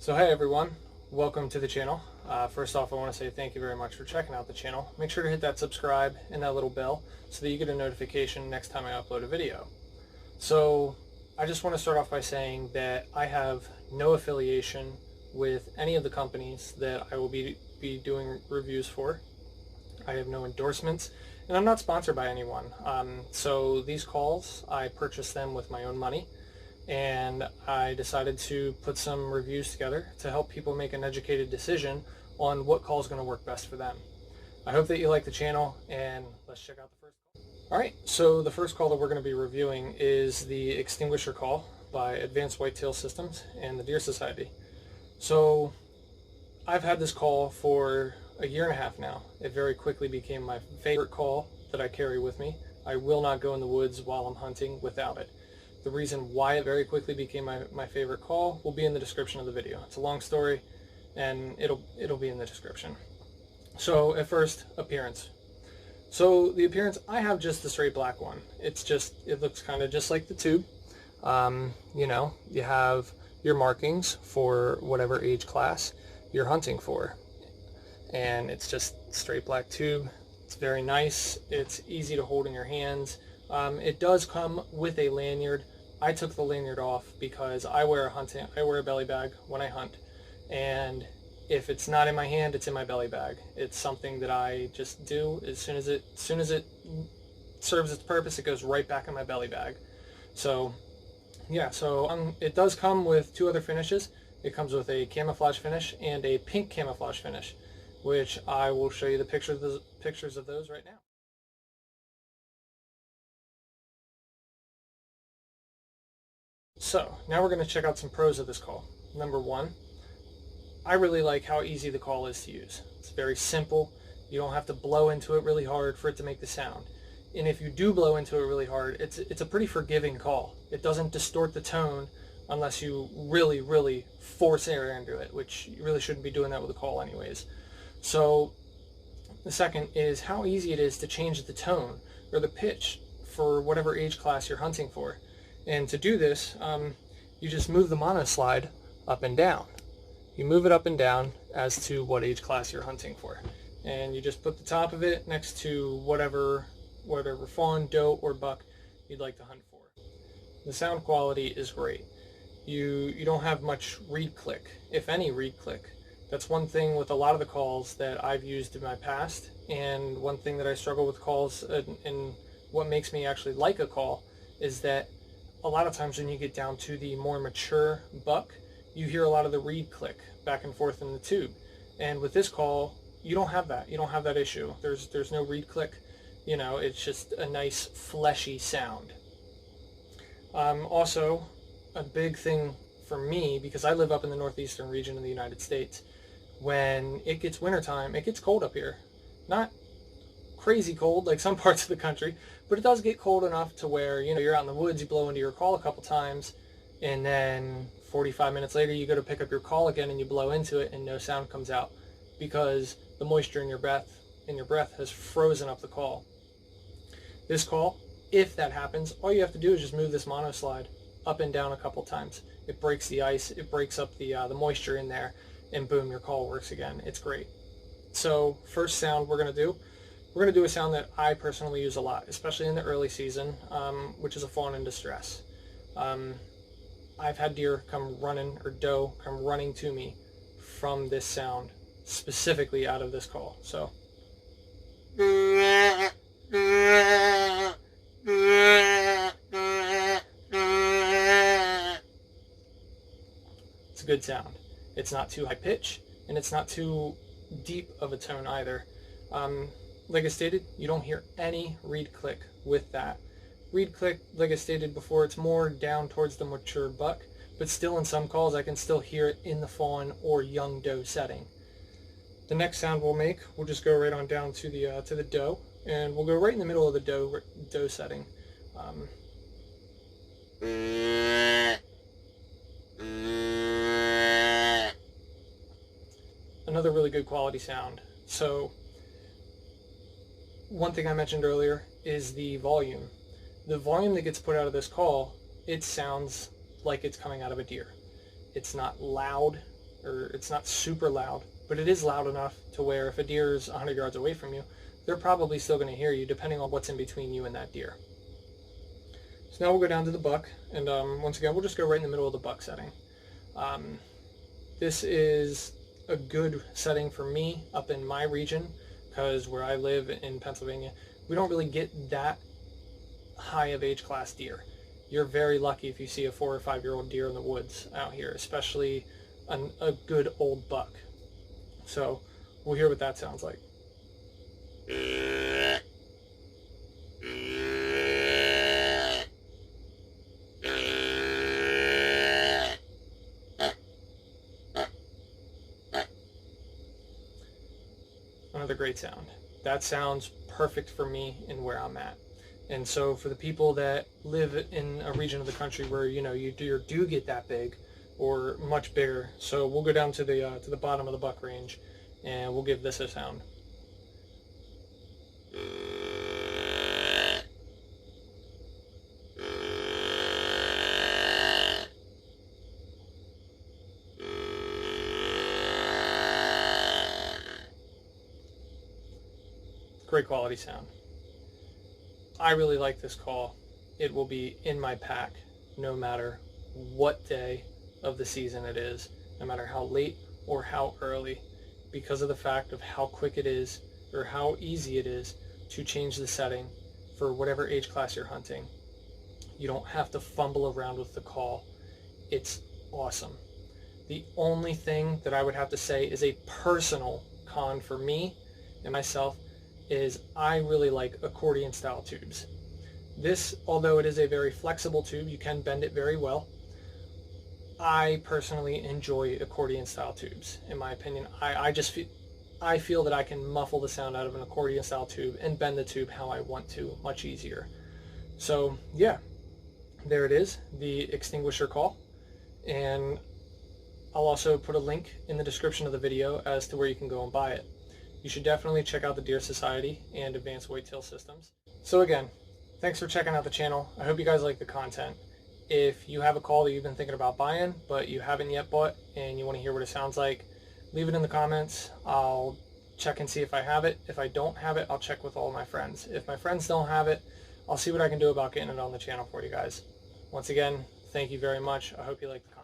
So hey everyone, welcome to the channel. First off, I want to say thank you very much for checking out the channel. Make sure to hit that subscribe and that little bell so that you get a notification next time I upload a video. So I just want to start off by saying that I have no affiliation with any of the companies that I will be doing reviews for. I have no endorsements and I'm not sponsored by anyone. So these calls, I purchased them with my own money. And I decided to put some reviews together to help people make an educated decision on what call is going to work best for them. I hope that you like the channel, and let's check out the first call. Alright, so the first call that we're going to be reviewing is the Extinguisher call by Advanced Whitetail Systems and the Deer Society. So I've had this call for a year and a half now. It very quickly became my favorite call that I carry with me. I will not go in the woods while I'm hunting without it. The reason why it very quickly became my favorite call will be in the description of the video. It's a long story, and it'll be in the description. So at first, appearance. So the appearance, I have just the straight black one. It looks kind of just like the tube. You know, you have your markings for whatever age class you're hunting for, and it's just straight black tube. It's very nice. It's easy to hold in your hands. It does come with a lanyard. I took the lanyard off because I wear a belly bag when I hunt, and if it's not in my hand, it's in my belly bag. It's something that I just do. As soon as it serves its purpose, it goes right back in my belly bag. So yeah, it does come with two other finishes. It comes with a camouflage finish and a pink camouflage finish, which I will show you the pictures of those right now. So now we're going to check out some pros of this call. Number one, I really like how easy the call is to use. It's very simple. You don't have to blow into it really hard for it to make the sound. And if you do blow into it really hard, it's a pretty forgiving call. It doesn't distort the tone unless you really, really force air into it, which you really shouldn't be doing that with a call anyways. So the second is how easy it is to change the tone or the pitch for whatever age class you're hunting for. And to do this, you just move the monoslide up and down. You move it up and down as to what age class you're hunting for. And you just put the top of it next to whatever fawn, doe, or buck you'd like to hunt for. The sound quality is great. You don't have much reed click, if any reed click. That's one thing with a lot of the calls that I've used in my past, and one thing that I struggle with calls, and what makes me actually like a call is that a lot of times when you get down to the more mature buck, you hear a lot of the reed click back and forth in the tube. And with this call, you don't have that. You don't have that issue. There's no reed click. You know, it's just a nice fleshy sound. Also, a big thing for me, because I live up in the northeastern region of the United States, when it gets wintertime, it gets cold up here. Not crazy cold like some parts of the country, but it does get cold enough to where, you know, you're out in the woods, you blow into your call a couple times, and then 45 minutes later you go to pick up your call again and you blow into it and no sound comes out because the moisture in your breath has frozen up the call. This call, if that happens, all you have to do is just move this monoslide up and down a couple times. It breaks the ice, it breaks up the moisture in there, and boom, your call works again. It's great. So first sound we're going to do a sound that I personally use a lot, especially in the early season, which is a fawn in distress. I've had deer come running, or doe come running to me from this sound, specifically out of this call. So it's a good sound. It's not too high pitch, and it's not too deep of a tone either. Like I stated, you don't hear any reed click with that. Reed click, like I stated before, it's more down towards the mature buck, but still in some calls I can still hear it in the fawn or young doe setting. The next sound we'll make, we'll just go right on down to the doe, and we'll go right in the middle of the doe setting. Another really good quality sound. So one thing I mentioned earlier is the volume. The volume that gets put out of this call, it sounds like it's coming out of a deer. It's not loud, or it's not super loud, but it is loud enough to where if a deer is 100 yards away from you, they're probably still going to hear you depending on what's in between you and that deer. So now we'll go down to the buck, and once again, we'll just go right in the middle of the buck setting. This is a good setting for me up in my region, because where I live in Pennsylvania, we don't really get that high of age class deer. You're very lucky if you see a 4 or 5 year old deer in the woods out here, especially a good old buck. So we'll hear what that sounds like. Another great sound. That sounds perfect for me and where I'm at. And so for the people that live in a region of the country where, you know, you do get that big or much bigger, so we'll go down to the bottom of the buck range and we'll give this a sound. Great quality sound. I really like this call. It will be in my pack no matter what day of the season it is, no matter how late or how early, because of the fact of how quick it is or how easy it is to change the setting for whatever age class you're hunting. You don't have to fumble around with the call. It's awesome. The only thing that I would have to say is a personal con for me and myself is I really like accordion style tubes. This, although it is a very flexible tube, you can bend it very well. I personally enjoy accordion style tubes. In my opinion, I feel that I can muffle the sound out of an accordion style tube and bend the tube how I want to much easier. So yeah, there it is, the Extinguisher call. And I'll also put a link in the description of the video as to where you can go and buy it. You should definitely check out the Deer Society and Advanced Whitetail Systems. So again, thanks for checking out the channel. I hope you guys like the content. If you have a call that you've been thinking about buying, but you haven't yet bought and you want to hear what it sounds like, leave it in the comments. I'll check and see if I have it. If I don't have it, I'll check with all of my friends. If my friends don't have it, I'll see what I can do about getting it on the channel for you guys. Once again, thank you very much. I hope you like the content.